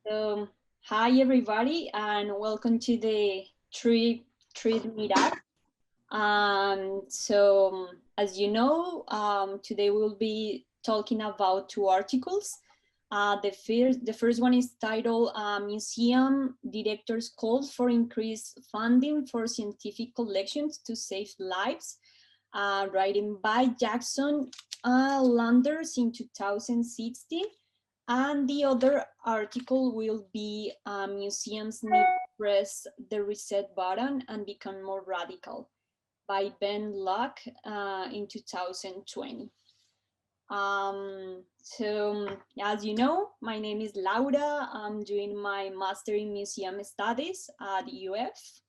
So, hi everybody, and welcome to the Trade Meetup. As you know, today we'll be talking about two articles. The first one is titled "Museum Directors Call for Increased Funding for Scientific Collections to Save Lives," written by Jackson Landers in 2016. And the other article will be Museums Need to Press the Reset Button and Become More Radical by Ben Luck in 2020. As you know, my name is Laura. I'm doing my Master in Museum Studies at UF.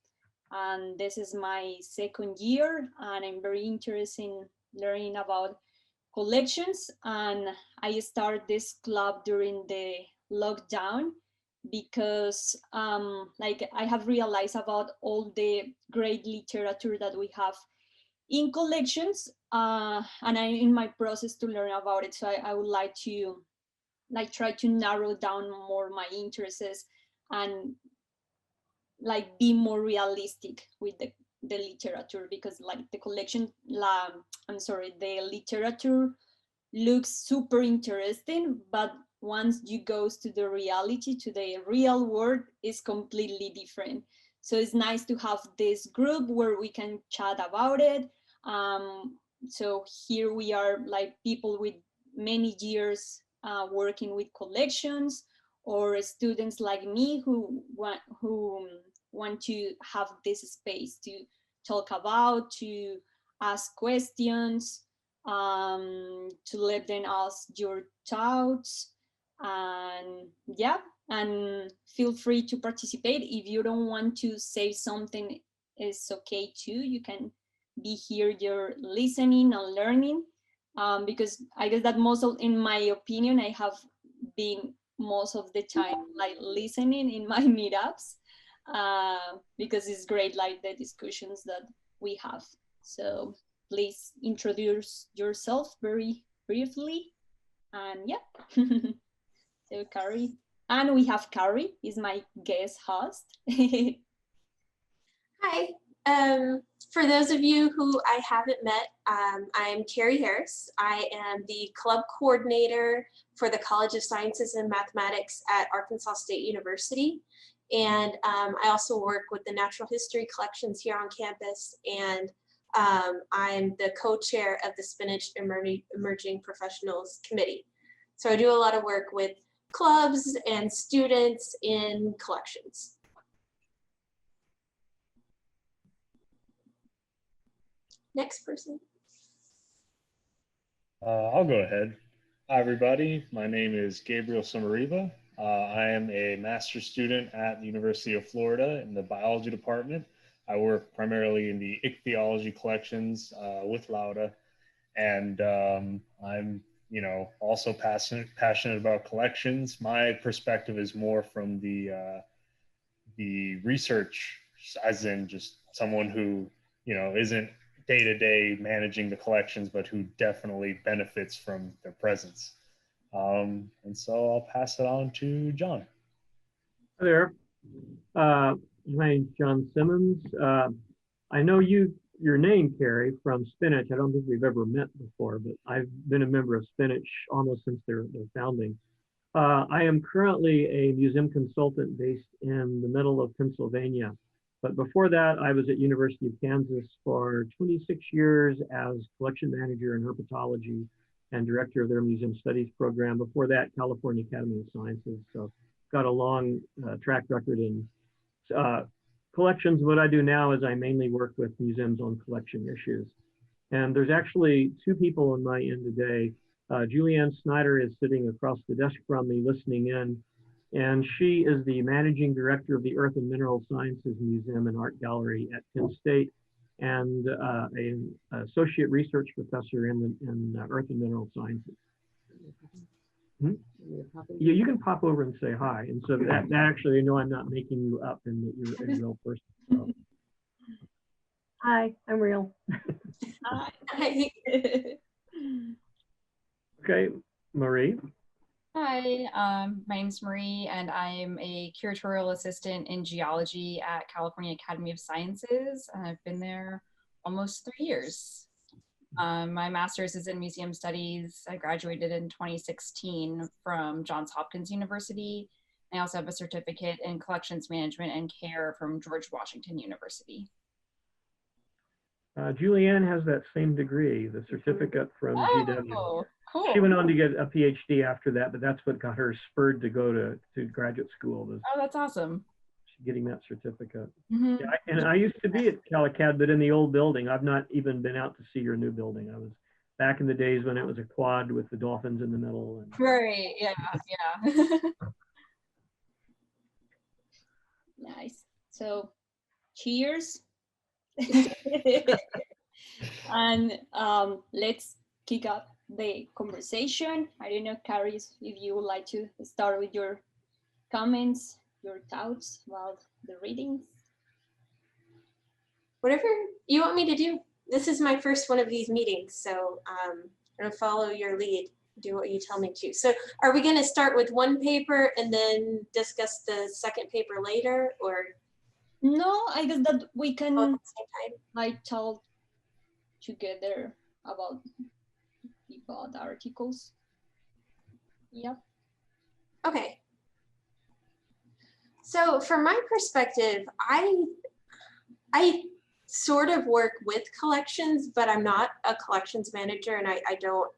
And this is my second year, and I'm very interested in learning about collections, and I started this club during the lockdown because I have realized about all the great literature that we have in collections, and I'm in my process to learn about it. So I would like to try to narrow down more my interests and be more realistic with the literature, because the collection the literature looks super interesting, but once you go to the reality, to the real world, is completely different. So it's nice to have this group where we can chat about it. So here we are, people with many years working with collections, or students like me who want to have this space to talk about, to ask questions, to let them ask your thoughts, and yeah, and feel free to participate. If you don't want to say something, it's okay too. You can be here, you're listening and learning, because I guess that in my opinion, I have been most of the time listening in my meetups, because it's great, the discussions that we have. So please introduce yourself very briefly. And yeah, so Keri. And we have Keri, is my guest host. Hi. For those of you who I haven't met, I'm Keri Harris. I am the club coordinator for the College of Sciences and Mathematics at Arkansas State University. And I also work with the natural history collections here on campus. And I'm the co-chair of the Spinach Emerging Professionals Committee. So I do a lot of work with clubs and students in collections. Next person. I'll go ahead. Hi, everybody. My name is Gabriel Samariva. I am a master's student at the University of Florida in the biology department. I work primarily in the ichthyology collections with Laura, and I'm, also passionate about collections. My perspective is more from the research, as in just someone who, isn't day-to-day managing the collections, but who definitely benefits from their presence. And so I'll pass it on to John. Hi there. My name's John Simmons. I know your name, Keri, from Spinach. I don't think we've ever met before, but I've been a member of Spinach almost since their founding. I am currently a museum consultant based in the middle of Pennsylvania. But before that, I was at University of Kansas for 26 years as collection manager in herpetology and director of their museum studies program. Before that, California Academy of Sciences. So got a long track record in collections. What I do now is I mainly work with museums on collection issues. And there's actually two people on my end today. Julianne Snyder is sitting across the desk from me listening in. And she is the managing director of the Earth and Mineral Sciences Museum and Art Gallery at Penn State, and an associate research professor in Earth and Mineral Sciences. Hmm? Yeah, you can pop over and say hi. And so that actually, I know I'm not making you up and that you're a real person. So. Hi, I'm real. Hi. Okay, Marie. Hi, my name's Marie, and I'm a curatorial assistant in geology at California Academy of Sciences. And I've been there almost 3 years. My master's is in museum studies. I graduated in 2016 from Johns Hopkins University. I also have a certificate in collections management and care from George Washington University. Julianne has that same degree, the certificate from GW. Oh, cool. She went on to get a PhD after that, but that's what got her spurred to go to graduate school. Was Oh, that's awesome. getting that certificate. Mm-hmm. Yeah, and I used to be at CalAcad, but in the old building. I've not even been out to see your new building. I was back in the days when it was a quad with the dolphins in the middle. And... Right, yeah, yeah. Nice. So, cheers. And let's kick off the conversation. I don't know, Keri, if you would like to start with your comments, your thoughts about the readings. Whatever you want me to do. This is my first one of these meetings, so I'm gonna follow your lead, do what you tell me to. So are we gonna start with one paper and then discuss the second paper later, or? No, I guess that we can at the same time? like talk together about the articles. Yep. Okay. So from my perspective, I sort of work with collections, but I'm not a collections manager, and I don't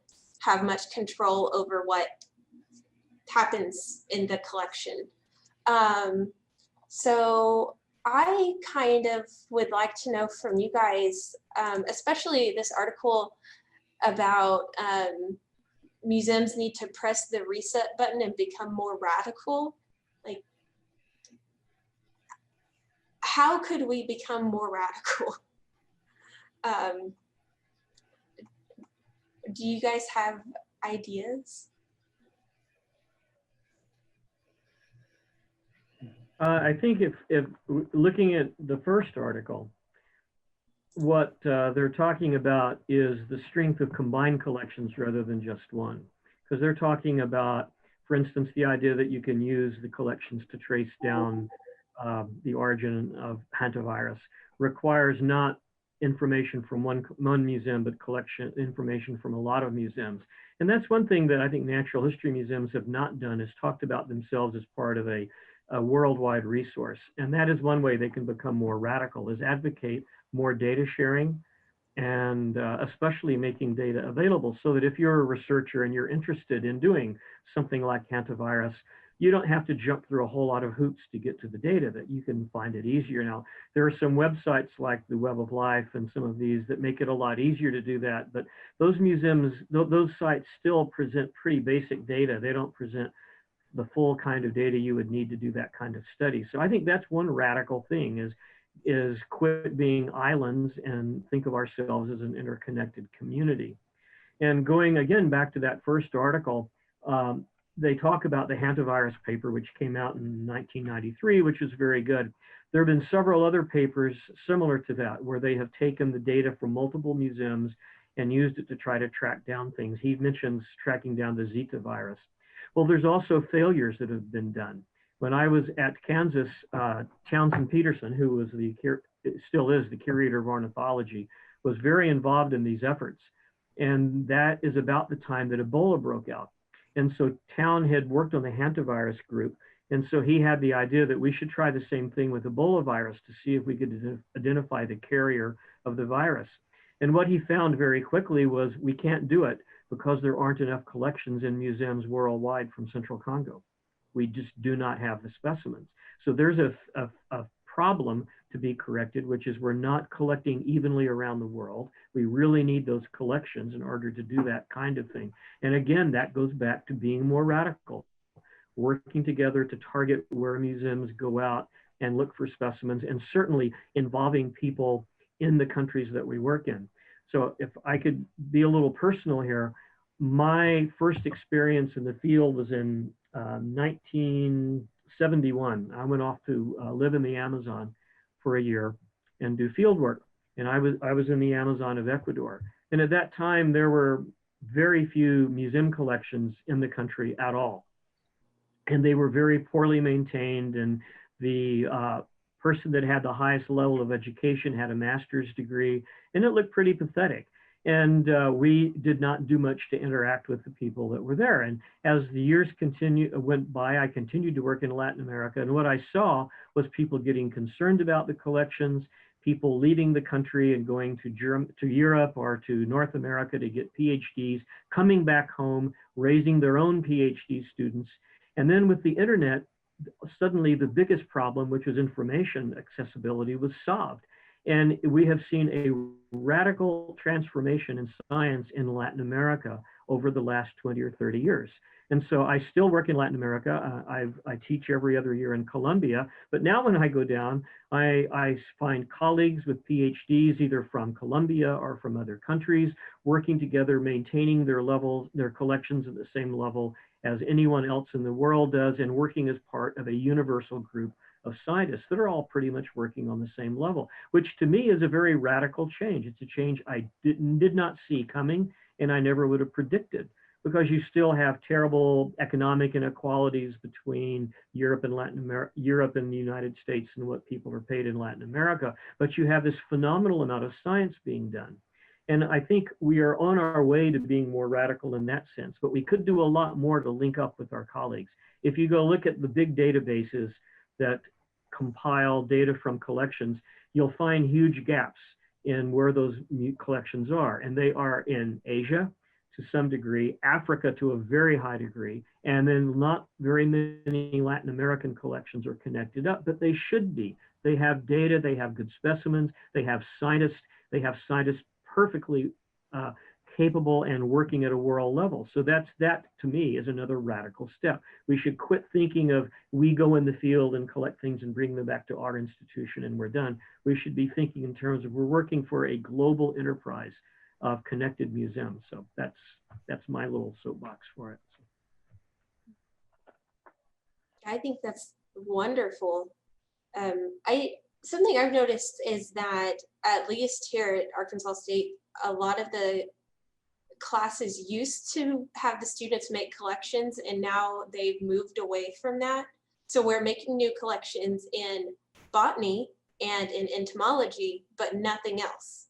have much control over what happens in the collection. So I kind of would like to know from you guys, especially this article about museums need to press the reset button and become more radical. Like, how could we become more radical? Do you guys have ideas? I think if looking at the first article, what they're talking about is the strength of combined collections rather than just one. Because they're talking about, for instance, the idea that you can use the collections to trace down the origin of hantavirus requires not information from one museum, but collection information from a lot of museums. And that's one thing that I think natural history museums have not done, is talked about themselves as part of a worldwide resource. And that is one way they can become more radical, is advocate more data sharing, and especially making data available, so that if you're a researcher and you're interested in doing something like hantavirus, you don't have to jump through a whole lot of hoops to get to the data, that you can find it easier. Now, there are some websites like the Web of Life and some of these that make it a lot easier to do that, but those museums, those sites still present pretty basic data. They don't present the full kind of data you would need to do that kind of study. So I think that's one radical thing, is quit being islands and think of ourselves as an interconnected community. And going again back to that first article, they talk about the hantavirus paper, which came out in 1993, which is very good. There have been several other papers similar to that, where they have taken the data from multiple museums and used it to try to track down things. He mentions tracking down the Zika virus. Well, there's also failures that have been done. When I was at Kansas, Townsend Peterson, who was still is the curator of ornithology, was very involved in these efforts. And that is about the time that Ebola broke out. And so Town had worked on the hantavirus group. And so he had the idea that we should try the same thing with Ebola virus to see if we could identify the carrier of the virus. And what he found very quickly was we can't do it because there aren't enough collections in museums worldwide from Central Congo. We just do not have the specimens. So there's a problem to be corrected, which is we're not collecting evenly around the world. We really need those collections in order to do that kind of thing. And again, that goes back to being more radical, working together to target where museums go out and look for specimens, and certainly involving people in the countries that we work in. So if I could be a little personal here, my first experience in the field was in 1971. I went off to live in the Amazon for a year and do field work. And I was in the Amazon of Ecuador. And at that time, there were very few museum collections in the country at all. And they were very poorly maintained, and the person that had the highest level of education had a master's degree, and it looked pretty pathetic. And we did not do much to interact with the people that were there. And as the years went by, I continued to work in Latin America. And what I saw was people getting concerned about the collections, people leaving the country and going to Europe or to North America to get PhDs, coming back home, raising their own PhD students. And then with the internet, suddenly the biggest problem, which was information accessibility, was solved. And we have seen a radical transformation in science in Latin America over the last 20 or 30 years. And so I still work in Latin America. I teach every other year in Colombia, but now when I go down, I find colleagues with PhDs, either from Colombia or from other countries, working together, maintaining their collections at the same level as anyone else in the world does, and working as part of a universal group of scientists that are all pretty much working on the same level, which to me is a very radical change. It's a change I did not see coming, and I never would have predicted, because you still have terrible economic inequalities between Europe and Europe and the United States and what people are paid in Latin America, but you have this phenomenal amount of science being done. And I think we are on our way to being more radical in that sense, but we could do a lot more to link up with our colleagues. If you go look at the big databases that compile data from collections, you'll find huge gaps in where those collections are. And they are in Asia to some degree, Africa to a very high degree, and then not very many Latin American collections are connected up, but they should be. They have data, they have good specimens, they have scientists perfectly capable and working at a world level. So that to me is another radical step. We should quit thinking of we go in the field and collect things and bring them back to our institution and we're done. We should be thinking in terms of we're working for a global enterprise of connected museums. So that's my little soapbox for it. I think that's wonderful. Something I've noticed is that at least here at Arkansas State, a lot of the classes used to have the students make collections, and now they've moved away from that. So we're making new collections in botany and in entomology, but nothing else.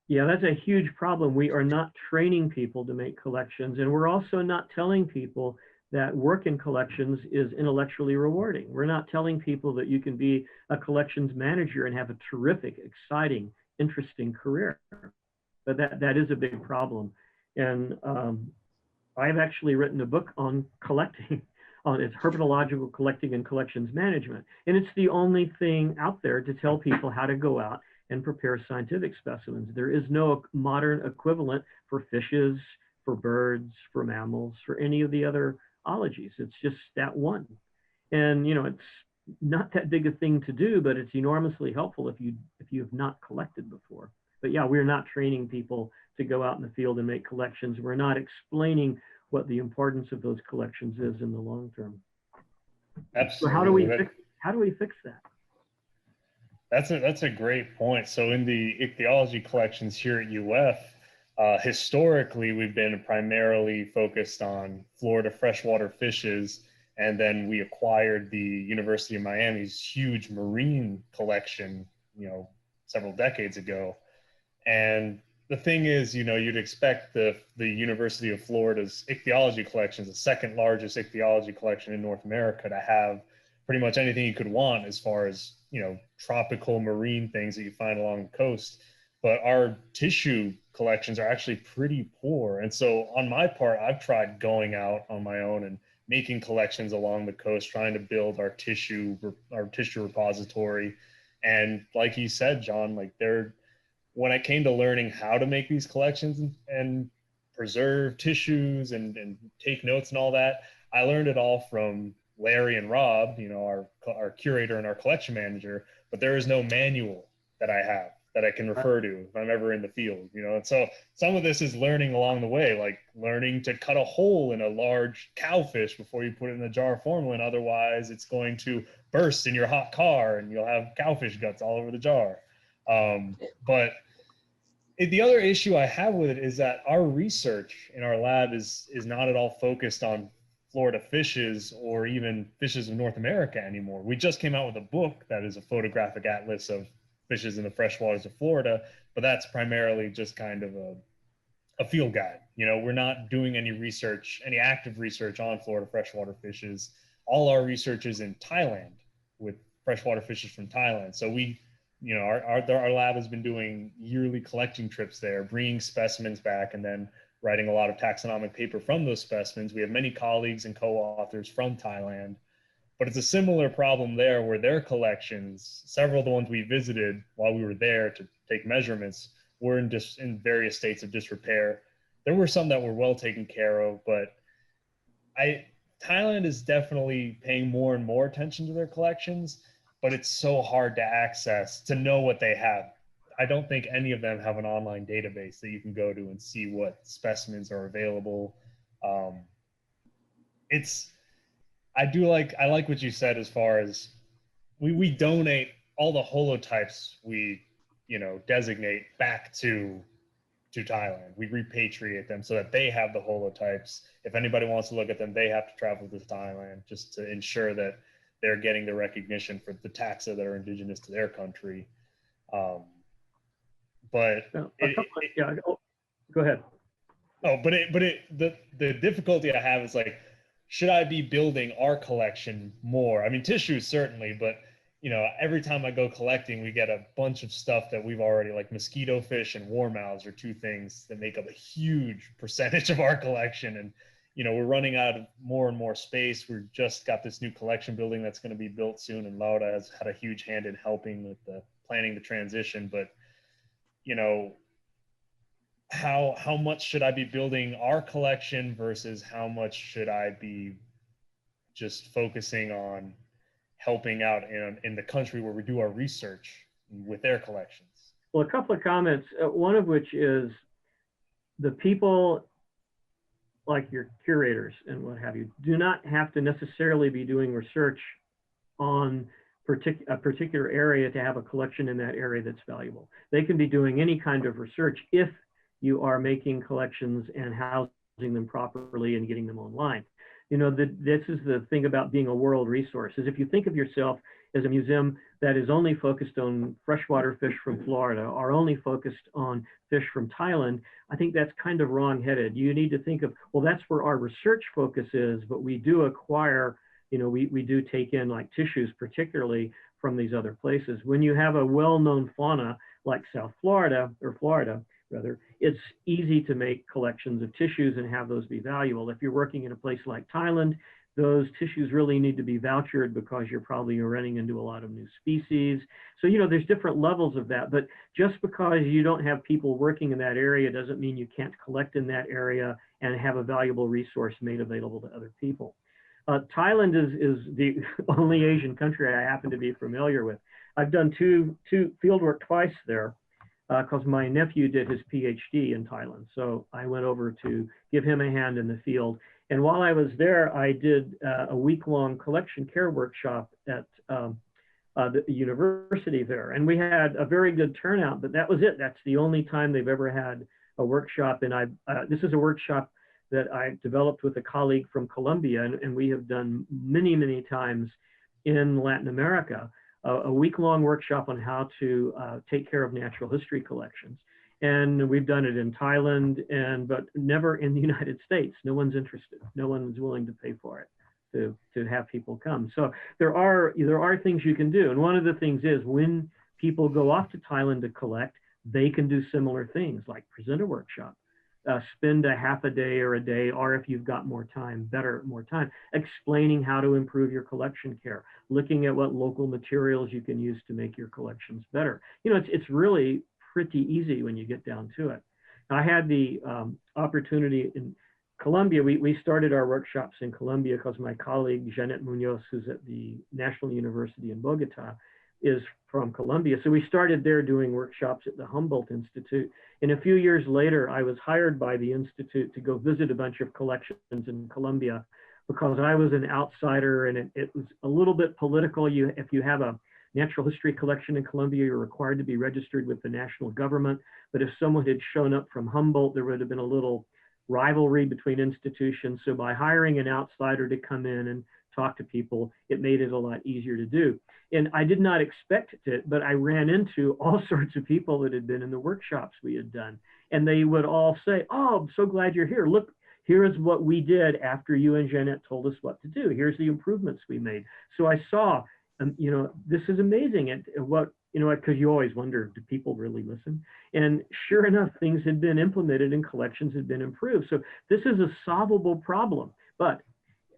Yeah, that's a huge problem. We are not training people to make collections, and we're also not telling people that work in collections is intellectually rewarding. We're not telling people that you can be a collections manager and have a terrific, exciting, interesting career. But that is a big problem. And I've actually written a book on collecting, on its herpetological collecting and collections management. And it's the only thing out there to tell people how to go out and prepare scientific specimens. There is no modern equivalent for fishes, for birds, for mammals, for any of the other ologies. It's just that one. And it's not that big a thing to do, but it's enormously helpful if you have not collected before. But yeah, we're not training people to go out in the field and make collections. We're not explaining what the importance of those collections is in the long term. Absolutely. So how do we fix that? That's a great point. So in the ichthyology collections here at UF, historically, we've been primarily focused on Florida freshwater fishes, and then we acquired the University of Miami's huge marine collection, several decades ago. And the thing is, you'd expect the University of Florida's ichthyology collections, the second largest ichthyology collection in North America, to have pretty much anything you could want as far as, tropical marine things that you find along the coast. But our tissue collections are actually pretty poor. And so on my part, I've tried going out on my own and making collections along the coast, trying to build our tissue repository. And like you said, John, when it came to learning how to make these collections and preserve tissues and take notes and all that, I learned it all from Larry and Rob, our curator and our collection manager, but there is no manual that I have that I can refer to if I'm ever in the field, and so some of this is learning along the way, like learning to cut a hole in a large cowfish before you put it in a jar of formalin. Otherwise, it's going to burst in your hot car and you'll have cowfish guts all over the jar. But The other issue I have with it is that our research in our lab is not at all focused on Florida fishes or even fishes of North America anymore. We just came out with a book that is a photographic atlas of fishes in the freshwaters of Florida, but that's primarily just kind of a field guide. You know, we're not doing any research, any active research on Florida freshwater fishes. All our research is in Thailand with freshwater fishes from Thailand. So we, you know, our lab has been doing yearly collecting trips there, bringing specimens back, and then writing a lot of taxonomic paper from those specimens. We have many colleagues and co-authors from Thailand, but it's a similar problem there where their collections, several of the ones we visited while we were there to take measurements, were in various states of disrepair. There were some that were well taken care of, but Thailand is definitely paying more and more attention to their collections, but it's so hard to access, to know what they have. I don't think any of them have an online database that you can go to and see what specimens are available. I like what you said as far as we donate all the holotypes we, you know, designate back to Thailand. We repatriate them so that they have the holotypes. If anybody wants to look at them, they have to travel to Thailand just to ensure that they're getting the recognition for the taxa that are indigenous to their country. But go ahead. Oh, but the difficulty I have is like, should I be building our collection more? I mean, tissues certainly, but you know, every time I go collecting, we get a bunch of stuff that we've already, like mosquito fish and warmouths are two things that make up a huge percentage of our collection. And, you know, we're running out of more and more space. We've just got this new collection building that's going to be built soon. And Laura has had a huge hand in helping with the planning the transition. But, you know, how much should I be building our collection versus how much should I be just focusing on helping out in the country where we do our research with their collections? Well, a couple of comments, one of which is the people like your curators and what have you do not have to necessarily be doing research on a particular area to have a collection in that area that's valuable. They can be doing any kind of research if you are making collections and housing them properly and getting them online. You know, this is the thing about being a world resource, is if you think of yourself as a museum that is only focused on freshwater fish from Florida or only focused on fish from Thailand, I think that's kind of wrong-headed. You need to think of, well, that's where our research focus is, but we do acquire, you know, we do take in like tissues, particularly from these other places. When you have a well-known fauna like South Florida, or Florida, rather, it's easy to make collections of tissues and have those be valuable. If you're working in a place like Thailand, those tissues really need to be vouchered because you're probably running into a lot of new species. So, you know, there's different levels of that, but just because you don't have people working in that area doesn't mean you can't collect in that area and have a valuable resource made available to other people. Thailand is the only Asian country I happen to be familiar with. I've done two fieldwork twice there, because my nephew did his PhD in Thailand. So I went over to give him a hand in the field. And while I was there, I did a week-long collection care workshop at the university there. And we had a very good turnout, but that was it. That's the only time they've ever had a workshop. And this is a workshop that I developed with a colleague from Colombia, and we have done many, many times in Latin America. A week-long workshop on how to take care of natural history collections. And we've done it in Thailand, but never in the United States. No one's interested. No one's willing to pay for it to have people come. So there are things you can do. And one of the things is when people go off to Thailand to collect, they can do similar things like present a workshop. Spend a half a day or a day, or if you've got more time, explaining how to improve your collection care, looking at what local materials you can use to make your collections better. You know, it's really pretty easy when you get down to it. I had the opportunity in Colombia. We started our workshops in Colombia because my colleague, Janet Munoz, who's at the National University in Bogota, is from Colombia. So we started there doing workshops at the Humboldt Institute. And a few years later, I was hired by the Institute to go visit a bunch of collections in Colombia because I was an outsider and it was a little bit political. If you have a natural history collection in Columbia, you're required to be registered with the national government. But if someone had shown up from Humboldt, there would have been a little rivalry between institutions. So by hiring an outsider to come in and talk to people, it made it a lot easier to do. And I did not expect it, but I ran into all sorts of people that had been in the workshops we had done. And they would all say, oh, I'm so glad you're here. Look, here is what we did after you and Jeanette told us what to do. Here's the improvements we made. So I saw, you know, this is amazing. And what, you know, because you always wonder, do people really listen? And sure enough, things had been implemented and collections had been improved. So this is a solvable problem. But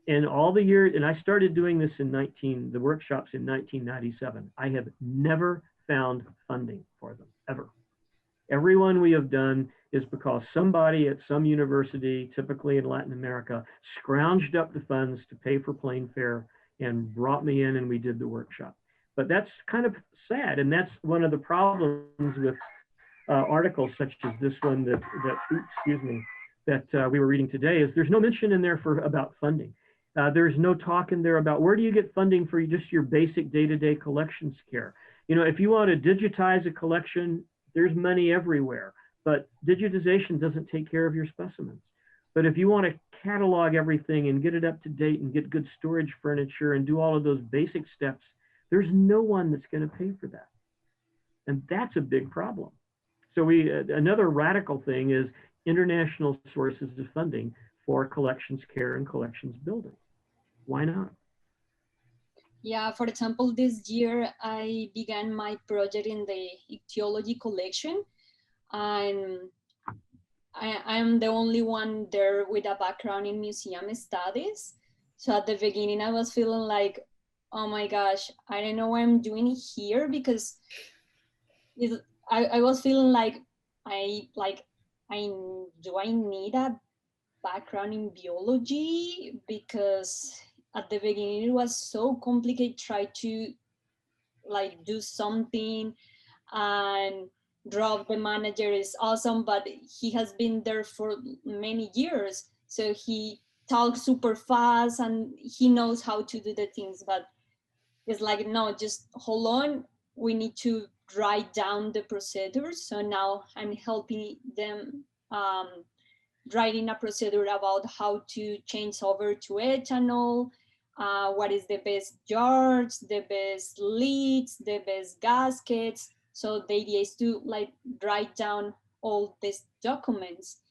in all the years, and I started doing this in the workshops in 1997, I have never found funding for them, ever. Every one we have done is because somebody at some university, typically in Latin America, scrounged up the funds to pay for plane fare and brought me in and we did the workshop. But that's kind of sad. And that's one of the problems with articles such as this one that we were reading today, is there's no mention in there about funding. There's no talk in there about where do you get funding for just your basic day-to-day collections care. You know, if you want to digitize a collection, there's money everywhere, but digitization doesn't take care of your specimens. But if you want to catalog everything and get it up to date and get good storage furniture and do all of those basic steps, there's no one that's going to pay for that. And that's a big problem. So another radical thing is international sources of funding for collections care and collections building. Why not? Yeah, for example, this year I began my project in the ichthyology collection, and I'm the only one there with a background in museum studies. So at the beginning I was feeling like, oh my gosh, I don't know what I'm doing here, because I was feeling like do I need a background in biology? Because at the beginning it was so complicated, try to like do something, and Rob, the manager, is awesome, but he has been there for many years, so he talks super fast and he knows how to do the things, but it's like, no, just hold on, we need to write down the procedures. So now I'm helping them writing a procedure about how to change over to ethanol, what is the best jars, the best lids, the best gaskets. So the idea is to like write down all these documents.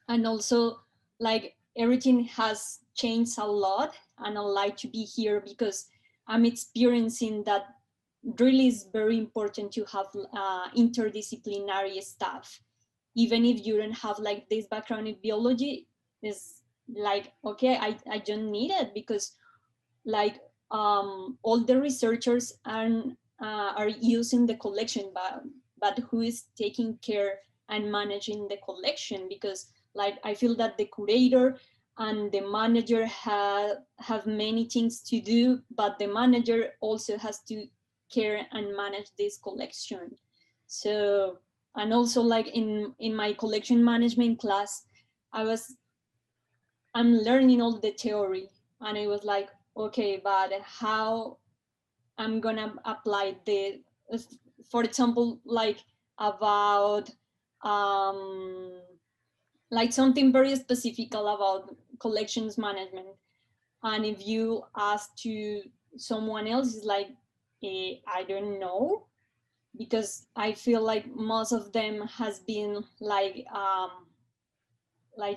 And also like everything has changed a lot, and I like to be here because I'm experiencing that really is very important to have interdisciplinary staff. Even if you don't have like this background in biology, is like, okay, I don't need it, because like all the researchers are using the collection, but who is taking care and managing the collection? Because like I feel that the curator and the manager have many things to do, but the manager also has to care and manage this collection. So, and also like in my collection management class, I'm learning all the theory, and I was like, okay, but how I'm gonna apply the, for example, like about like something very specific about collections management. And if you ask to someone else, it's like, I don't know, because I feel like most of them has been like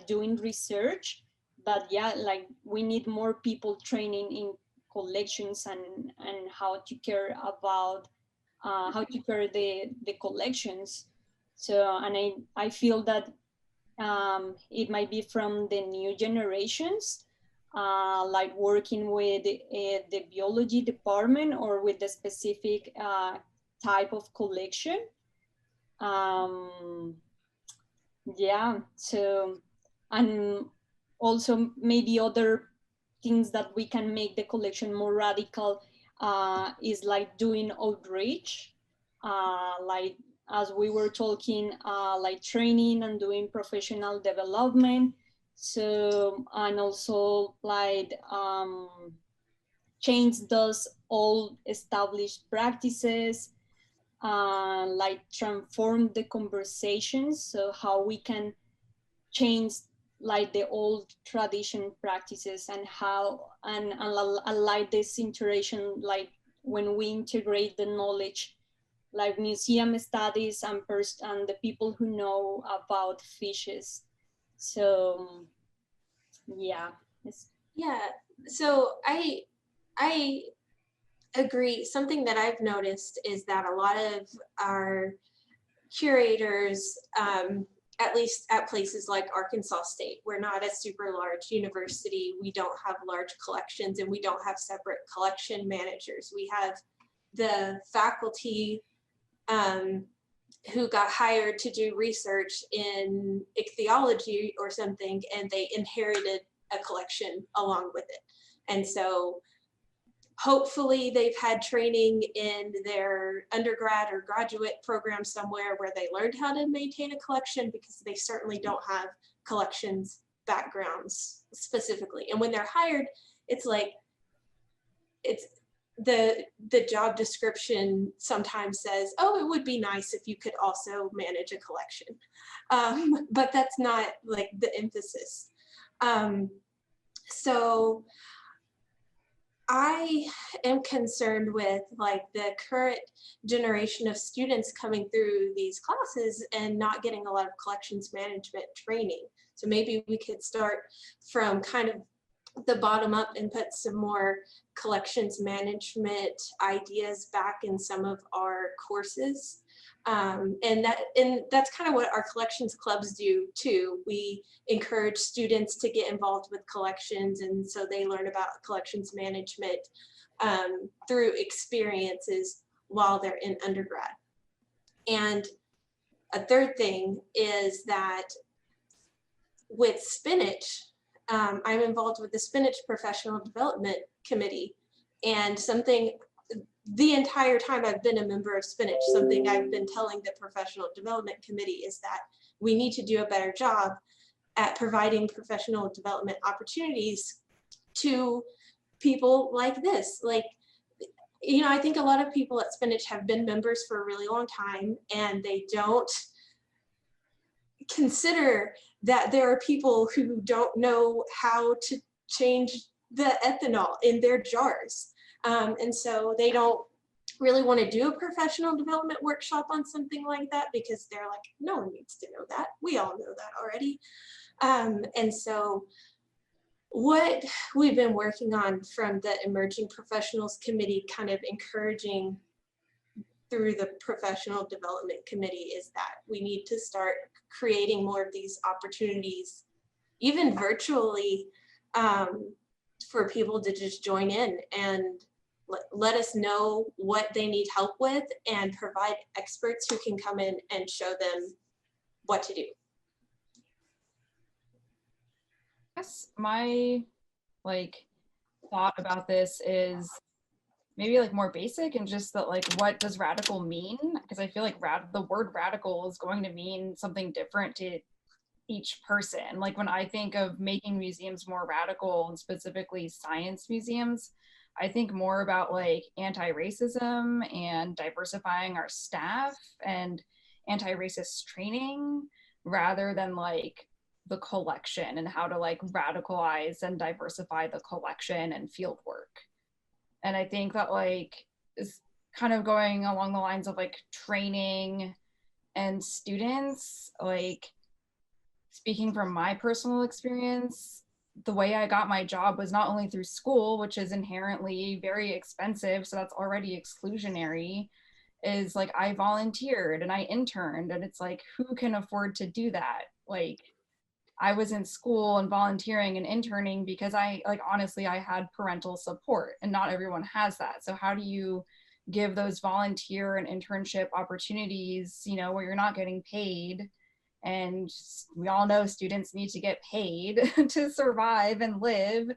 doing research. But yeah, like we need more people training in collections and how to care about how to care the collections. So, and I feel that it might be from the new generations, like working with the biology department or with the specific type of collection. Yeah, so, and also maybe other things that we can make the collection more radical is like doing outreach, like as we were talking, like training and doing professional development. So, and also like change those old established practices, like transform the conversations. So how we can change like the old tradition practices and how and like this interaction, like when we integrate the knowledge, like museum studies and the people who know about fishes. So yeah, Yeah, so I agree. Something that I've noticed is that a lot of our curators, at least at places like Arkansas State, we're not a super large university. We don't have large collections and we don't have separate collection managers. We have the faculty who got hired to do research in ichthyology or something, and they inherited a collection along with it. And so hopefully they've had training in their undergrad or graduate program somewhere where they learned how to maintain a collection, because they certainly don't have collections backgrounds specifically. And when they're hired, it's like, it's the job description sometimes says, oh, it would be nice if you could also manage a collection. But that's not like the emphasis. So I am concerned with like the current generation of students coming through these classes and not getting a lot of collections management training. So maybe we could start from kind of the bottom up and put some more collections management ideas back in some of our courses. And that's kind of what our collections clubs do too. We encourage students to get involved with collections, and so they learn about collections management through experiences while they're in undergrad. And a third thing is that with Spinach, I'm involved with the Spinach Professional Development Committee, and something the entire time I've been a member of Spinach, something I've been telling the Professional Development Committee is that we need to do a better job at providing professional development opportunities to people like this. Like, you know, I think a lot of people at Spinach have been members for a really long time, and they don't consider that there are people who don't know how to change the ethanol in their jars. And so they don't really want to do a professional development workshop on something like that, because they're like, no one needs to know that. We all know that already. And so what we've been working on from the Emerging Professionals Committee, kind of encouraging through the Professional Development Committee, is that we need to start creating more of these opportunities, even virtually, for people to just join in and let us know what they need help with, and provide experts who can come in and show them what to do. I guess my thought about this is maybe more basic, and just that what does radical mean? Because I feel like the word radical is going to mean something different to each person. Like when I think of making museums more radical, and specifically science museums, I think more about anti-racism and diversifying our staff and anti-racist training, rather than the collection and how to radicalize and diversify the collection and field work. And I think that is kind of going along the lines of training and students. Speaking from my personal experience, the way I got my job was not only through school, which is inherently very expensive, so that's already exclusionary, is I volunteered and I interned, and it's who can afford to do that? I was in school and volunteering and interning because I honestly, I had parental support, and not everyone has that. So how do you give those volunteer and internship opportunities, where you're not getting paid? And we all know students need to get paid to survive and live.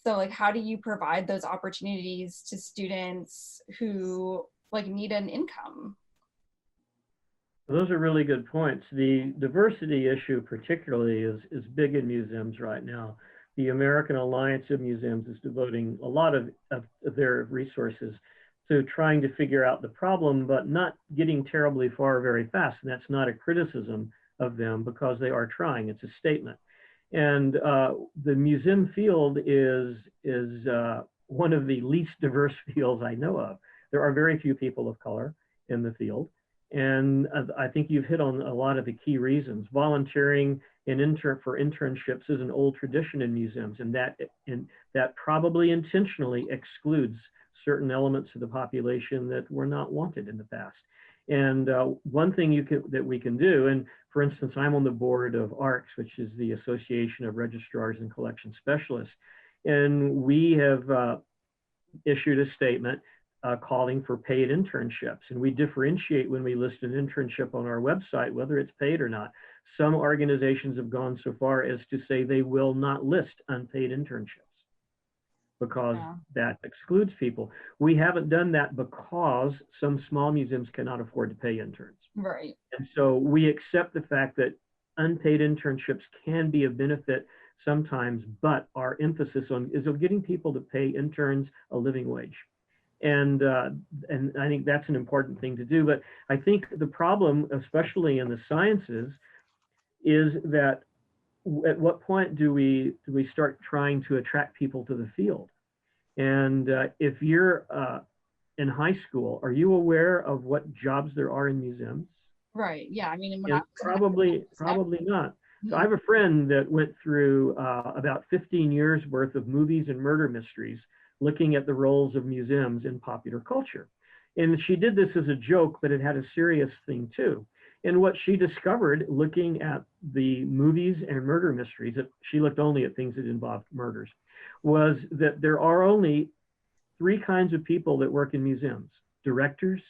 So how do you provide those opportunities to students who need an income? Those are really good points. The diversity issue particularly is big in museums right now. the American Alliance of Museums is devoting a lot of their resources to trying to figure out the problem, but not getting terribly far very fast. And that's not a criticism of them, because they are trying. It's a statement. And the museum field is one of the least diverse fields I know of. There are very few people of color in the field. And I think you've hit on a lot of the key reasons. Volunteering for internships is an old tradition in museums, and that probably intentionally excludes certain elements of the population that were not wanted in the past. And one thing that we can do, and for instance, I'm on the board of ARCS, which is the Association of Registrars and Collection Specialists, and we have issued a statement calling for paid internships. And we differentiate when we list an internship on our website, whether it's paid or not. Some organizations have gone so far as to say they will not list unpaid internships because that excludes people. We haven't done that because some small museums cannot afford to pay interns. Right. And so we accept the fact that unpaid internships can be a benefit sometimes, but our emphasis is on getting people to pay interns a living wage. And I think that's an important thing to do. But I think the problem, especially in the sciences, is that at what point do we start trying to attract people to the field? And if you're in high school, are you aware of what jobs there are in museums? Right. Yeah. I mean, probably not. So I have a friend that went through about 15 years worth of movies and murder mysteries, looking at the roles of museums in popular culture. And she did this as a joke, but it had a serious thing too. And what she discovered looking at the movies and murder mysteries, that she looked only at things that involved murders, was that there are only 3 kinds of people that work in museums: directors,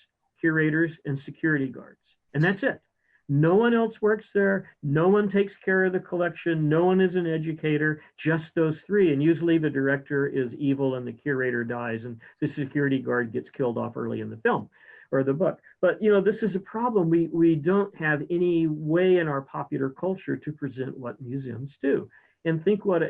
curators, and security guards. And that's it. No one else works there. No one takes care of the collection. No one is an educator, just those 3. And usually the director is evil and the curator dies and the security guard gets killed off early in the film or the book. But this is a problem. We don't have any way in our popular culture to present what museums do. And think what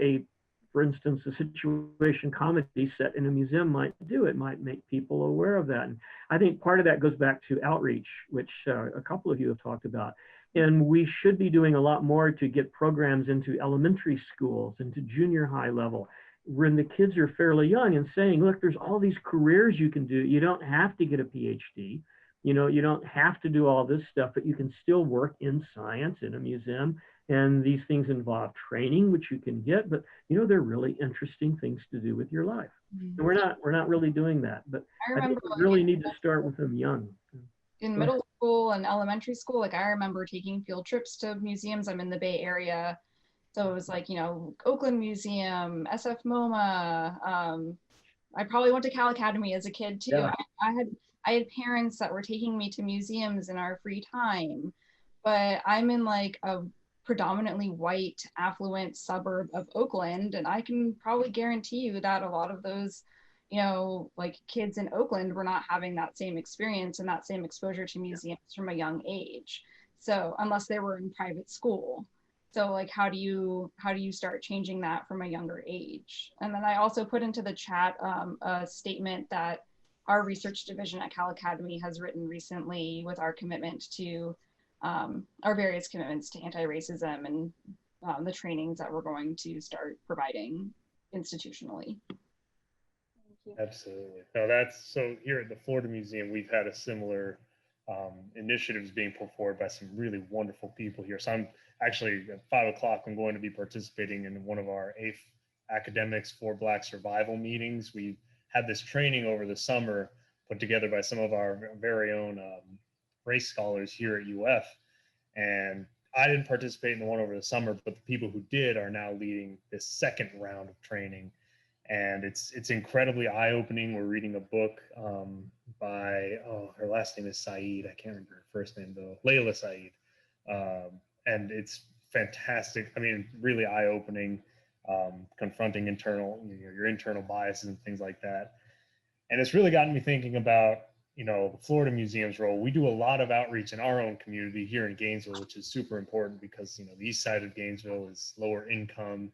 for instance, a situation comedy set in a museum might do. It might make people aware of that. And I think part of that goes back to outreach, which a couple of you have talked about. And we should be doing a lot more to get programs into elementary schools, into junior high level, when the kids are fairly young, and saying, look, there's all these careers you can do. You don't have to get a PhD. You don't have to do all this stuff, but you can still work in science in a museum. And these things involve training, which you can get, but they're really interesting things to do with your life. And we're not really doing that. But I think we really need to start with them young. In middle school and elementary school, like I remember taking field trips to museums. I'm in the Bay Area, so it was like Oakland Museum, SF MoMA. I probably went to Cal Academy as a kid too. Yeah. I had parents that were taking me to museums in our free time, but I'm in like a predominantly white, affluent suburb of Oakland, and I can probably guarantee you that a lot of those, like kids in Oakland were not having that same experience and that same exposure to museums from a young age. So unless they were in private school. So like, how do you start changing that from a younger age? And then I also put into the chat a statement that our research division at Cal Academy has written recently with our commitment to our various commitments to anti-racism and the trainings that we're going to start providing institutionally. Absolutely. No, so here at the Florida Museum, we've had a similar initiatives being put forward by some really wonderful people here. So I'm actually at 5 o'clock, I'm going to be participating in one of our AIF Academics for Black Survival meetings. We had this training over the summer put together by some of our very own race scholars here at UF. And I didn't participate in the one over the summer, but the people who did are now leading this second round of training. And it's incredibly eye-opening. We're reading a book by, her last name is Saeed. I can't remember her first name though, Layla Saeed. And it's fantastic. I mean, really eye-opening, confronting your internal biases and things like that. And it's really gotten me thinking about, the Florida Museum's role. We do a lot of outreach in our own community here in Gainesville, which is super important because, the east side of Gainesville is lower income,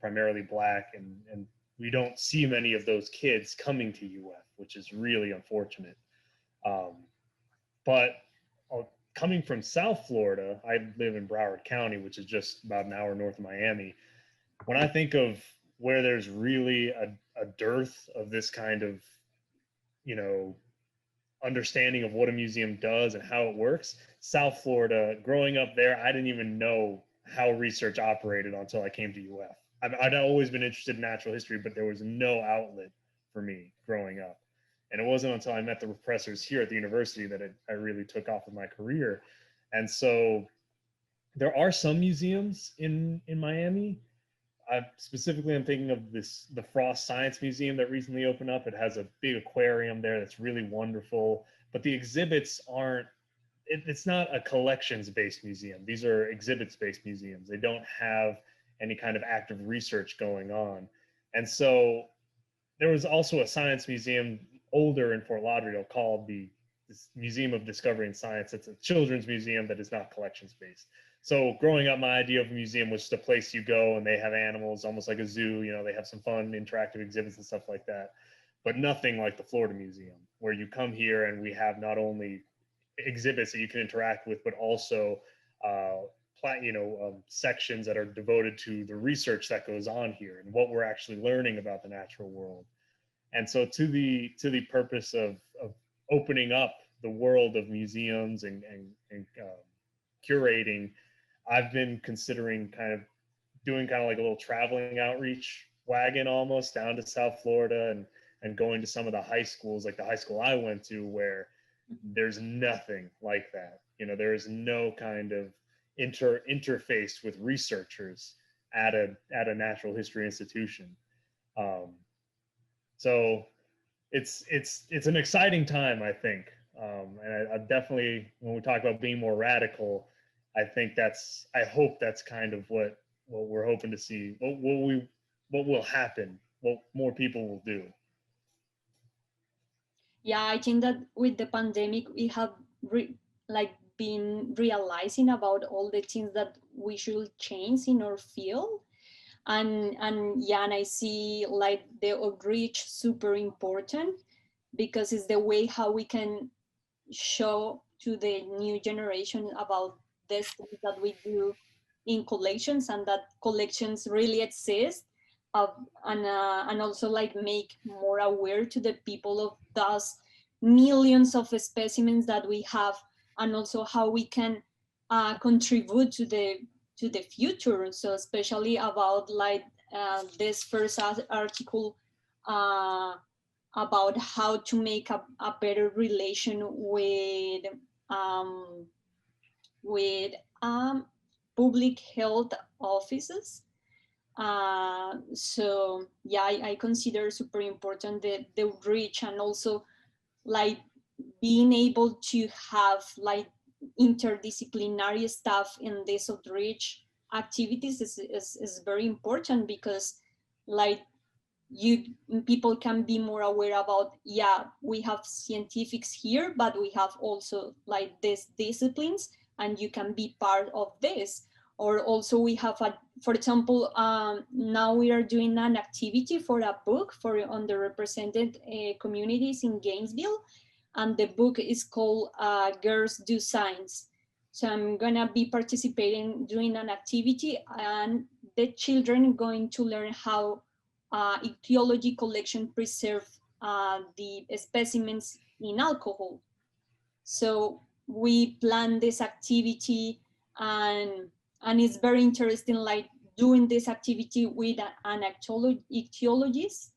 primarily Black, and we don't see many of those kids coming to UF, which is really unfortunate. But coming from South Florida, I live in Broward County, which is just about an hour north of Miami. When I think of where there's really a dearth of this kind of, you know, understanding of what a museum does and how it works, South Florida, growing up there, I didn't even know how research operated until I came to UF. I'd always been interested in natural history, but there was no outlet for me growing up. And it wasn't until I met the professors here at the university that I really took off with my career. And so there are some museums in Miami. Specifically, I'm thinking of the Frost Science Museum that recently opened up. It has a big aquarium there that's really wonderful, but the exhibits aren't, it's not a collections-based museum. These are exhibits-based museums. They don't have any kind of active research going on. And so there was also a science museum older in Fort Lauderdale called this Museum of Discovery and Science. It's a children's museum that is not collections-based. So growing up, my idea of a museum was just a place you go and they have animals, almost like a zoo. You know, they have some fun interactive exhibits and stuff like that, but nothing like the Florida Museum, where you come here and we have not only exhibits that you can interact with, but also sections that are devoted to the research that goes on here and what we're actually learning about the natural world. And so to the purpose of opening up the world of museums and curating, I've been considering kind of doing kind of like a little traveling outreach wagon almost down to South Florida and going to some of the high schools, like the high school I went to, where there's nothing like that. You know, there is no kind of interface with researchers at a natural history institution. So it's an exciting time, I think. And I definitely, when we talk about being more radical, I hope that's kind of what we're hoping to see, what will happen, what more people will do. Yeah, I think that with the pandemic, we have been realizing about all the things that we should change in our field. And yeah, and I see like the outreach super important, because it's the way how we can show to the new generation about this things that we do in collections, and that collections really exist, and also like make more aware to the people of those millions of specimens that we have, and also how we can contribute to the future. So especially about like this first article about how to make a better relation with with public health offices. So yeah, I consider super important the reach, and also like being able to have like interdisciplinary staff in this outreach activities is very important, because like people can be more aware about, yeah, we have scientifics here, but we have also like these disciplines, and you can be part of this. Or also we have for example, now we are doing an activity for a book for underrepresented communities in Gainesville, and the book is called Girls Do Science. So I'm gonna be participating, doing an activity, and the children going to learn how ichthyology collection preserve the specimens in alcohol. So we plan this activity, and it's very interesting, like doing this activity with an ichthyologist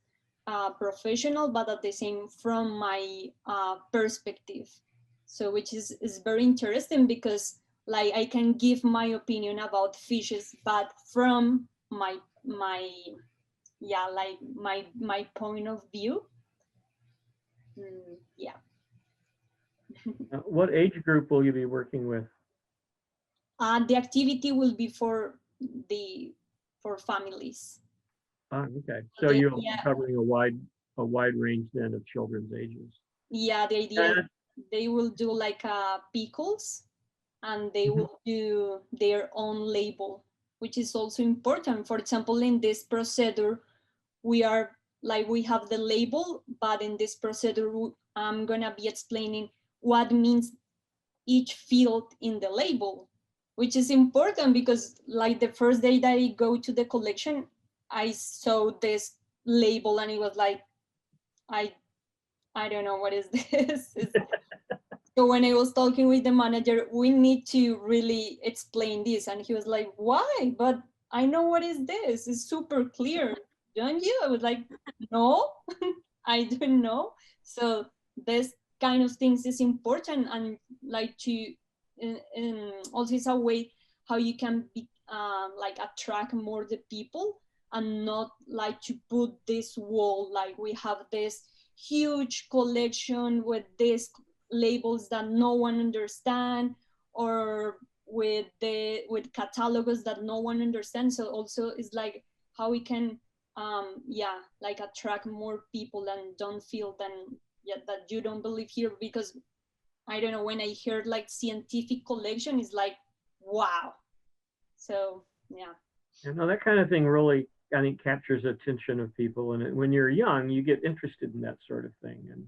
professional, but at the same from my perspective. So which is very interesting, because like I can give my opinion about fishes, but from my yeah, like my point of view. Yeah. What age group will you be working with? The activity will be for families. Okay, so Okay, you'll yeah. be covering a wide range then of children's ages. Yeah, the idea is they will do like pickles, and they will do their own label. which is also important. For example, in this procedure, we have the label, but in this procedure, I'm gonna be explaining what means each field in the label, which is important because like the first day that I go to the collection, I saw this label and it was like, I don't know what is this. So when I was talking with the manager, we need to really explain this. And he was like, why? But I know what is this. It's super clear. Don't you? I was like, no, I don't know. So this kind of things is important, and like to also it's a way how you can be like attract more the people, and not like to put this wall, like we have this huge collection with this labels that no one understand, or with catalogs that no one understands. So also it's like how we can like attract more people and don't feel that you don't believe here, because I don't know, when I heard like scientific collection, it's like, wow. So yeah. That kind of thing really, I think, captures the attention of people. And when you're young, you get interested in that sort of thing. And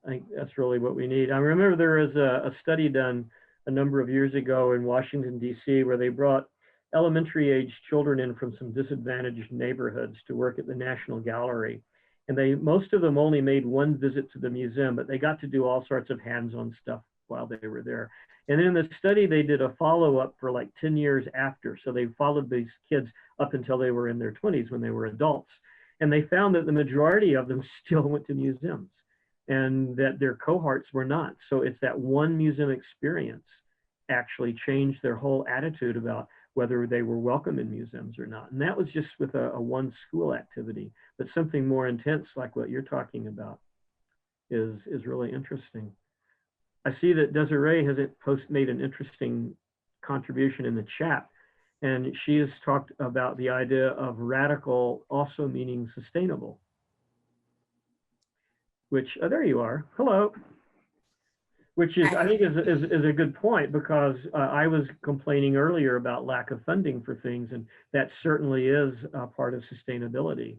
I think that's really what we need. I remember there was a study done a number of years ago in Washington, D.C., where they brought elementary age children in from some disadvantaged neighborhoods to work at the National Gallery. And most of them only made one visit to the museum, but they got to do all sorts of hands-on stuff while they were there. And then in the study, they did a follow-up for like 10 years after. So they followed these kids up until they were in their 20s when they were adults. And they found that the majority of them still went to museums, and that their cohorts were not. So it's that one museum experience actually changed their whole attitude about whether they were welcome in museums or not. And that was just with a one school activity, but something more intense like what you're talking about is really interesting. I see that Desiree has made an interesting contribution in the chat, and she has talked about the idea of radical also meaning sustainable, which, there you are, hello. Which is, I think, is a good point, because I was complaining earlier about lack of funding for things, and that certainly is a part of sustainability.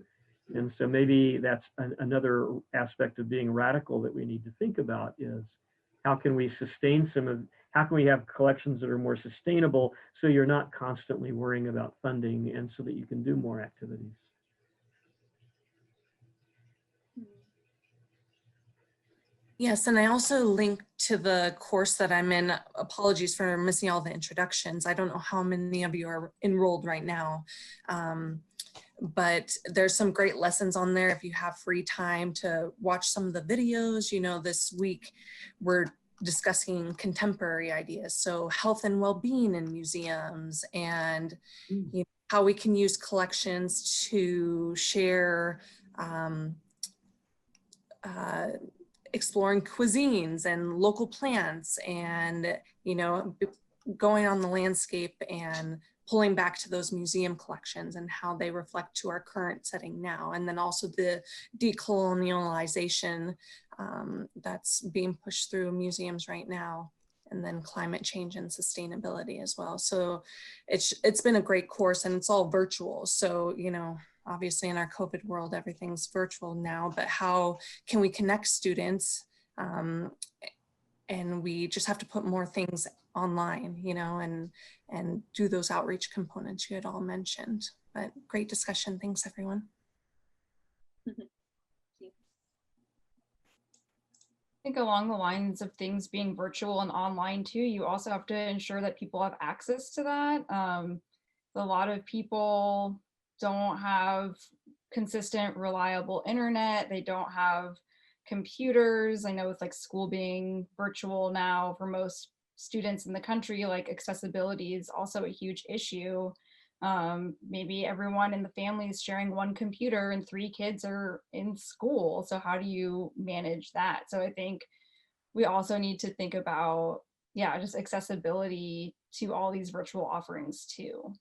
And so maybe that's another aspect of being radical that we need to think about, is how can we sustain how can we have collections that are more sustainable, so you're not constantly worrying about funding, and so that you can do more activities. Yes, and I also linked to the course that I'm in. Apologies for missing all the introductions. I don't know how many of you are enrolled right now, but there's some great lessons on there if you have free time to watch some of the videos. You know, this week we're discussing contemporary ideas, so health and well-being in museums, and you know, how we can use collections to share exploring cuisines and local plants, and you know, going on the landscape and pulling back to those museum collections and how they reflect to our current setting now. And then also the decolonialization that's being pushed through museums right now, and then climate change and sustainability as well. So it's been a great course, and it's all virtual. So, you know, obviously in our COVID world, everything's virtual now, but how can we connect students? And we just have to put more things online, you know, and do those outreach components you had all mentioned. But great discussion. Thanks, everyone. I think along the lines of things being virtual and online too, you also have to ensure that people have access to that. A lot of people don't have consistent, reliable internet. They don't have computers. I know with like school being virtual now for most students in the country, like accessibility is also a huge issue. Maybe everyone in the family is sharing one computer and 3 kids are in school. So how do you manage that? So I think we also need to think about, yeah, just accessibility to all these virtual offerings too.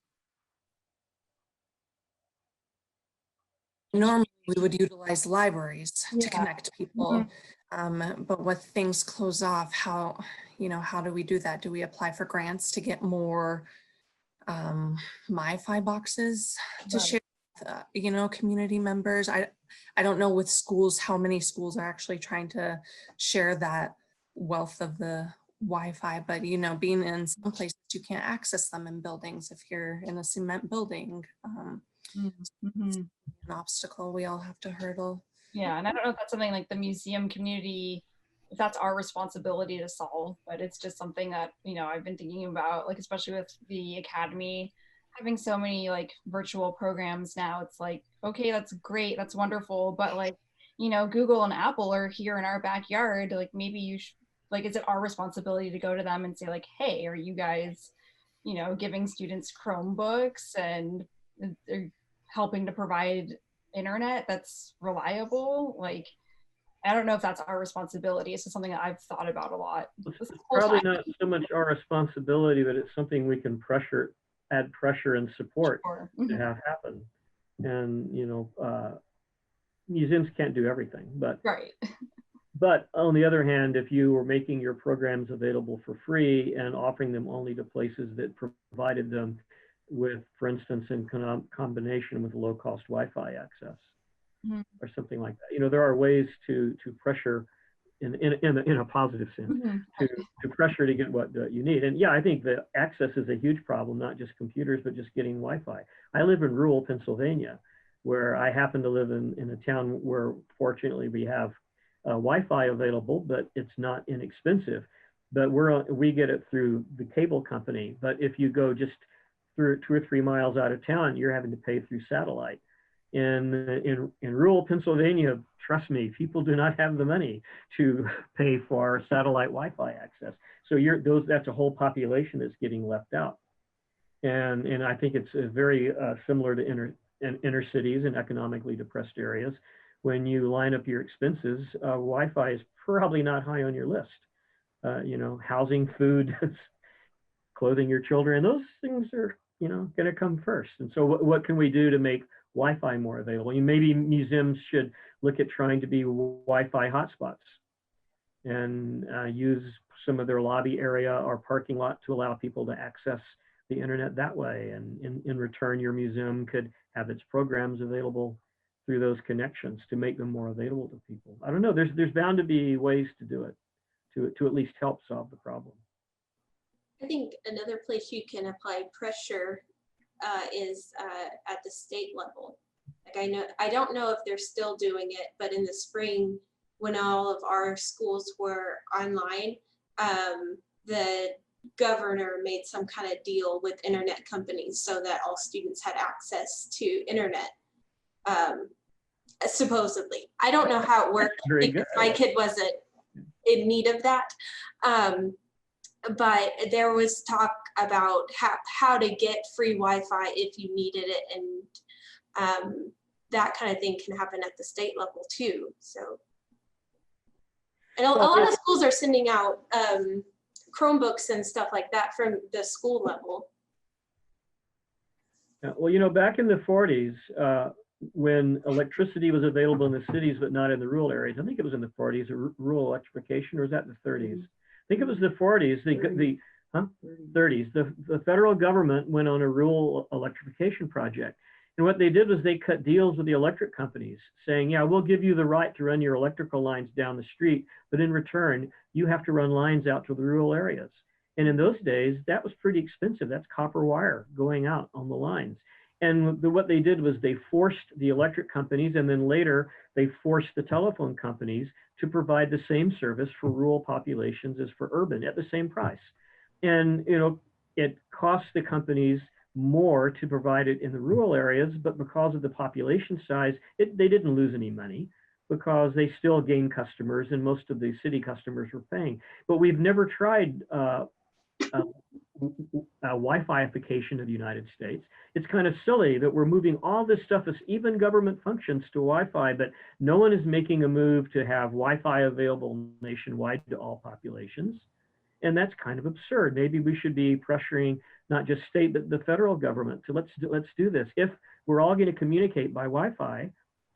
Normally we would utilize libraries to connect people, but with things closed off, how do we do that? Do we apply for grants to get more Wi-Fi boxes to Right. share with, community members. I don't know with schools how many schools are actually trying to share that wealth of the Wi-Fi, but being in some places you can't access them in buildings if you're in a cement building. Mm-hmm. An obstacle we all have to hurdle. Yeah, and I don't know if that's something like the museum community, if that's our responsibility to solve, but it's just something that, I've been thinking about, like, especially with the academy having so many like virtual programs now. It's like, okay, that's great, that's wonderful, but like, Google and Apple are here in our backyard. Like, maybe you should, like, is it our responsibility to go to them and say, like, hey, are you guys, giving students Chromebooks and they're helping to provide internet that's reliable? Like, I don't know if that's our responsibility. It's just something that I've thought about a lot. It's probably not so much our responsibility, but it's something we can add pressure and support Sure. to have happen. And museums can't do everything, but Right. But on the other hand, if you were making your programs available for free and offering them only to places that provided them with, for instance, in combination with low-cost Wi-Fi access, mm-hmm. or something like that, there are ways to pressure in a positive sense, Mm-hmm. to pressure to get what you need. And yeah, I think that access is a huge problem, not just computers, but just getting Wi-Fi. I live in rural Pennsylvania, where I happen to live in a town where fortunately we have Wi-Fi available, but it's not inexpensive. But we get it through the cable company. But if you go just through 2 or 3 miles out of town, you're having to pay through satellite. In rural Pennsylvania, trust me, people do not have the money to pay for satellite Wi-Fi access. So that's a whole population that's getting left out. And I think it's very similar to inner cities and economically depressed areas. When you line up your expenses, Wi-Fi is probably not high on your list. Housing, food, clothing your children, those things are, going to come first. And so what can we do to make Wi-Fi more available? Maybe museums should look at trying to be Wi-Fi hotspots and use some of their lobby area or parking lot to allow people to access the internet that way. And in return, your museum could have its programs available through those connections to make them more available to people. I don't know, there's bound to be ways to do it, to at least help solve the problem. I think another place you can apply pressure is at the state level. Like I don't know if they're still doing it, but in the spring, when all of our schools were online, the governor made some kind of deal with internet companies so that all students had access to internet. Supposedly, I don't know how it worked because my kid wasn't in need of that. But there was talk about how to get free Wi-Fi if you needed it, and that kind of thing can happen at the state level too. So, and a lot of schools are sending out Chromebooks and stuff like that from the school level. Well, back in the 40s, when electricity was available in the cities but not in the rural areas, I think it was in the 40s, rural electrification, or was that in the 30s? I think it was the 40s. The 30s. The federal government went on a rural electrification project. And what they did was they cut deals with the electric companies saying, yeah, we'll give you the right to run your electrical lines down the street, but in return, you have to run lines out to the rural areas. And in those days, that was pretty expensive. That's copper wire going out on the lines. And what they did was they forced the electric companies, and then later they forced the telephone companies to provide the same service for rural populations as for urban at the same price. And it cost the companies more to provide it in the rural areas, but because of the population size, they didn't lose any money because they still gained customers, and most of the city customers were paying. But we've never tried Wi-Fi-ification of the United States. It's kind of silly that we're moving all this stuff as even government functions to Wi-Fi, but no one is making a move to have Wi-Fi available nationwide to all populations. And that's kind of absurd. Maybe we should be pressuring not just state, but the federal government to let's do this. If we're all going to communicate by Wi-Fi,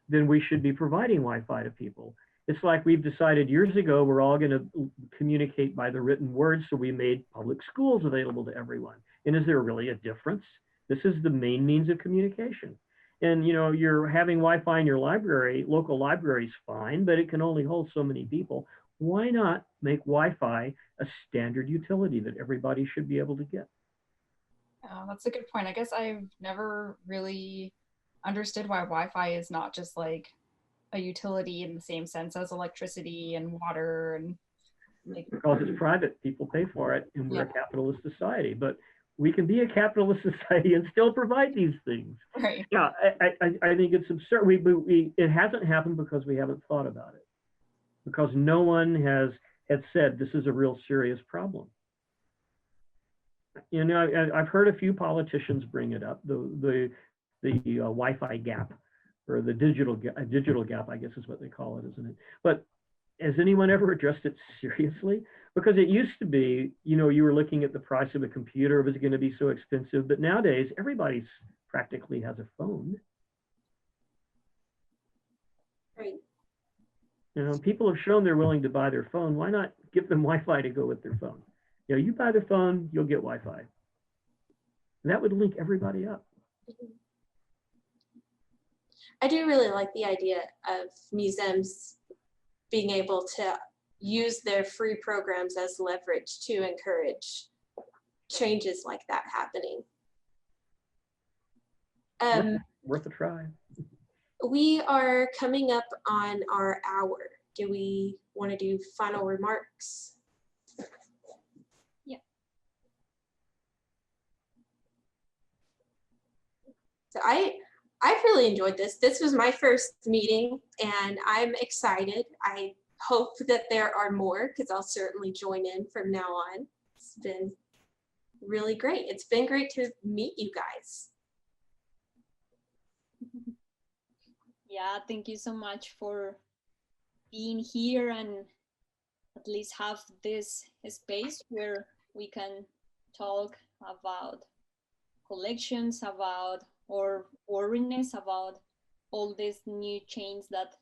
then we should be providing Wi-Fi to people. It's like we've decided years ago we're all going to communicate by the written word, so we made public schools available to everyone. And is there really a difference? This is the main means of communication. And you know, you're having Wi-Fi in your library, local library's fine, but it can only hold so many people. Why not make Wi-Fi a standard utility that everybody should be able to get? That's a good point. I guess I've never really understood why Wi-Fi is not just like a utility in the same sense as electricity and water and like. Because it's private, people pay for it, and we're a capitalist society. But we can be a capitalist society and still provide these things. Right. Yeah, I think it's absurd. It hasn't happened because we haven't thought about it. Because no one has said this is a real serious problem. You know, I've heard a few politicians bring it up, the Wi-Fi gap, or the digital gap, I guess is what they call it, isn't it? But has anyone ever addressed it seriously? Because it used to be, you know, you were looking at the price of a computer, was it going to be so expensive? But nowadays, everybody practically has a phone. Right. You know, people have shown they're willing to buy their phone. Why not give them Wi-Fi to go with their phone? You know, you buy their phone, you'll get Wi-Fi. And that would link everybody up. I do really like the idea of museums being able to use their free programs as leverage to encourage changes like that happening. Worth a try. We are coming up on our hour. Do we want to do final remarks? Yeah. So I've really enjoyed this. This was my first meeting and I'm excited. I hope that there are more because I'll certainly join in from now on. It's been really great. It's been great to meet you guys. Yeah, thank you so much for being here and at least have this space where we can talk about collections, about our worriness, about all these new change that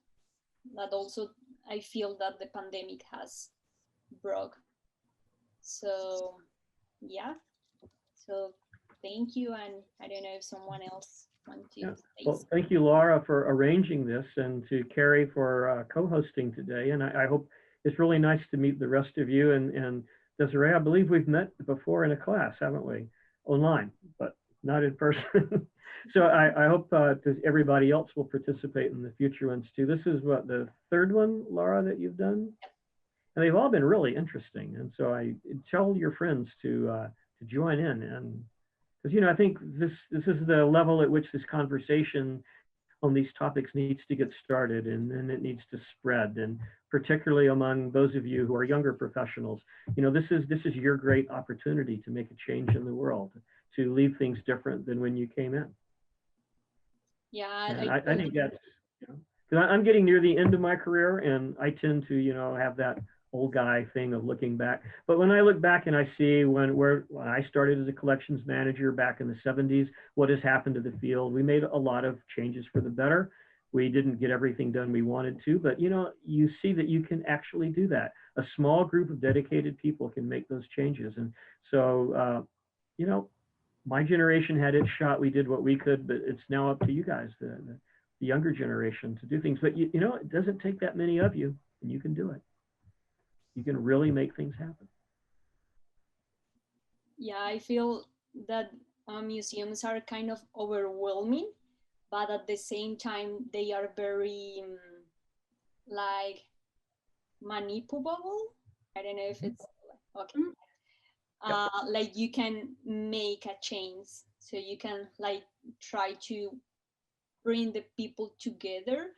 also I feel that the pandemic has brought. So yeah, so thank you, and I don't know if someone else wants to say Well, thank you, Laura, for arranging this, and to Keri for co-hosting today. And I hope it's really nice to meet the rest of you. And Desiree, I believe we've met before in a class, haven't we? Online, but not in person. So I hope everybody else will participate in the future ones too. This is what, the third one, Laura, that you've done? And they've all been really interesting. And so I tell your friends to join in, and because, you know, I think this is the level at which this conversation on these topics needs to get started, and then it needs to spread, and particularly among those of you who are younger professionals. You know, this is your great opportunity to make a change in the world, to leave things different than when you came in. Yeah, and I think that's, you know, because I'm getting near the end of my career, and I tend to, you know, have that old guy thing of looking back. But when I look back and I see when I started as a collections manager back in the 70s, what has happened to the field, we made a lot of changes for the better. We didn't get everything done we wanted to, but, you know, you see that you can actually do that. A small group of dedicated people can make those changes. And so, you know, my generation had its shot. We did what we could, but it's now up to you guys, the younger generation, to do things. But you know, it doesn't take that many of you, and you can do it. You can really make things happen. Yeah, I feel that museums are kind of overwhelming, but at the same time, they are very like manipulable. I don't know if it's okay. Like you can make a change, so you can like try to bring the people together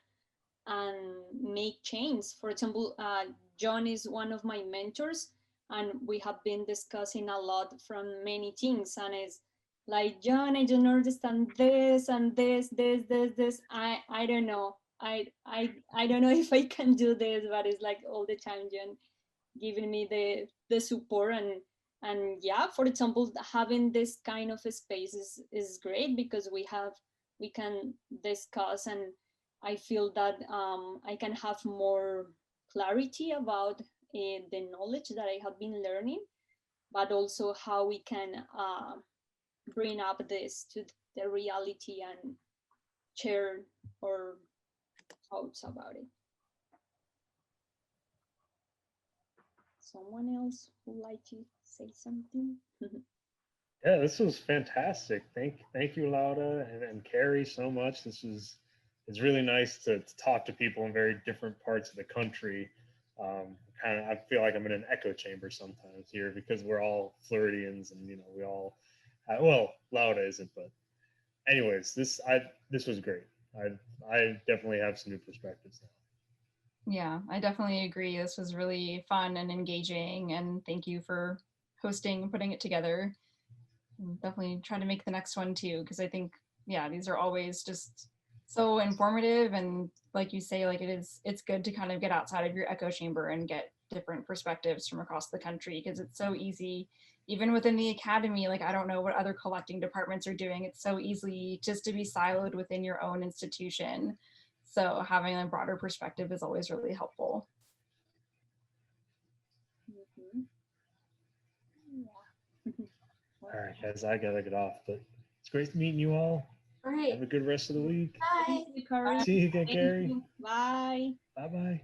and make change. For example, John is one of my mentors, and we have been discussing a lot from many things. And it's like, John, I don't understand this and this. I don't know. I don't know if I can do this, but it's like all the time John giving me the support. And yeah, for example, having this kind of space is great because we can discuss, and I feel that I can have more clarity about the knowledge that I have been learning, but also how we can bring up this to the reality and share our thoughts about it. Someone else would like to say something? Yeah, this was fantastic. Thank you, Laura and Keri, so much. It's really nice to talk to people in very different parts of the country. I feel like I'm in an echo chamber sometimes here because we're all Floridians, and we all well, Laura isn't, but anyways, this was great. I definitely have some new perspectives now. Yeah, I definitely agree. This was really fun and engaging, and thank you for hosting and putting it together. Definitely try to make the next one too, because I think, yeah, these are always just so informative, and like you say, like it's good to kind of get outside of your echo chamber and get different perspectives from across the country, because it's so easy, even within the academy, like I don't know what other collecting departments are doing, it's so easy just to be siloed within your own institution. So having a broader perspective is always really helpful. Mhm. Yeah. All right, guys, I gotta get off, but it's great meeting you all. All right. Have a good rest of the week. Bye. Thank you, Keri. See you again, Thank Keri. you. Bye. Bye bye.